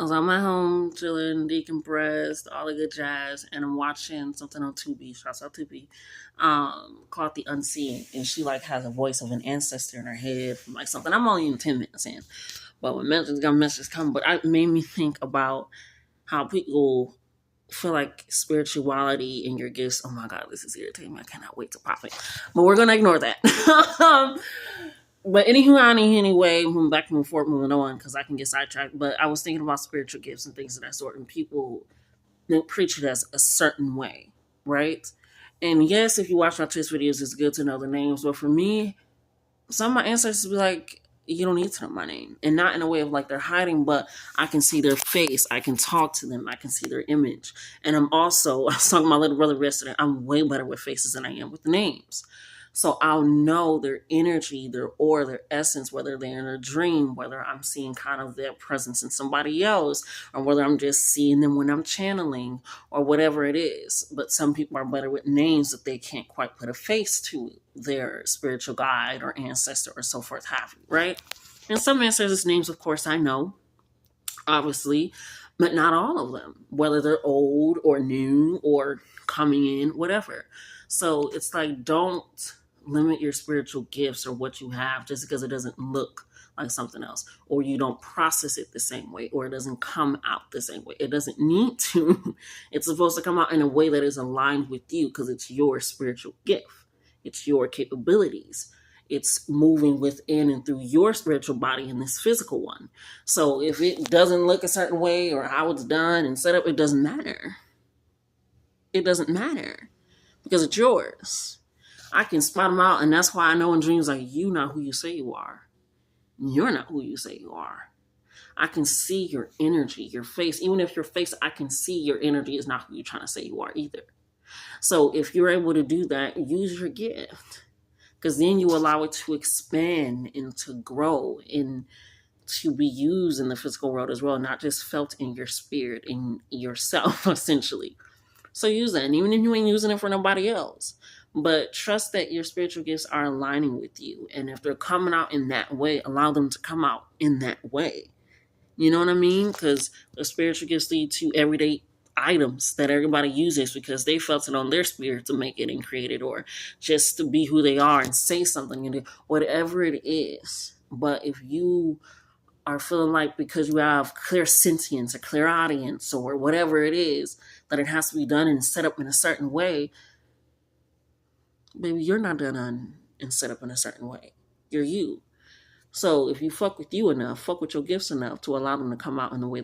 So I'm at home chilling, decompressed, all the good jazz, and I'm watching something on Tubi. Shouts out Tubi, called The Unseen, and she like has a voice of an ancestor in her head from like something. I'm only in 10 minutes in, but when messages come, but it made me think about how people feel like spirituality and your gifts. Oh my god, this is irritating. I cannot wait to pop it. But we're gonna ignore that. But anyway, moving forward, moving on, because I can get sidetracked. But I was thinking about spiritual gifts and things of that sort, and people preach it as a certain way, right? And yes, if you watch my twist videos, it's good to know the names. But for me, some of my ancestors be like, you don't need to know my name. And not in a way of like they're hiding, but I can see their face. I can talk to them. I can see their image. And I was talking to my little brother yesterday, I'm way better with faces than I am with names. So I'll know their energy, their aura, their essence, whether they're in a dream, whether I'm seeing kind of their presence in somebody else, or whether I'm just seeing them when I'm channeling, or whatever it is. But some people are better with names that they can't quite put a face to their spiritual guide or ancestor or so forth have you, right? And some ancestors' names, of course, I know, obviously, but not all of them, whether they're old or new or coming in, whatever. So it's like, don't limit your spiritual gifts or what you have just because it doesn't look like something else, or you don't process it the same way, or it doesn't come out the same way. It doesn't need to. It's supposed to come out in a way that is aligned with you because it's your spiritual gift. It's your capabilities. It's moving within and through your spiritual body in this physical one. So if it doesn't look a certain way or how it's done and set up, it doesn't matter. It doesn't matter because it's yours. I can spot them out, and that's why I know in dreams, like, you're not who you say you are. You're not who you say you are. I can see your energy, your face. Even if your face, I can see your energy is not who you're trying to say you are either. So if you're able to do that, use your gift, because then you allow it to expand and to grow and to be used in the physical world as well, not just felt in your spirit, in yourself, essentially. So use that, and even if you ain't using it for nobody else. But trust that your spiritual gifts are aligning with you. And if they're coming out in that way, allow them to come out in that way. You know what I mean? Because the spiritual gifts lead to everyday items that everybody uses because they felt it on their spirit to make it and create it, or just to be who they are and say something and do whatever it is. But if you are feeling like because you have clear sentience or clear audience or whatever it is, that it has to be done and set up in a certain way, baby, you're not done and set up in a certain way. You're you. So if you fuck with you enough, fuck with your gifts enough to allow them to come out in the way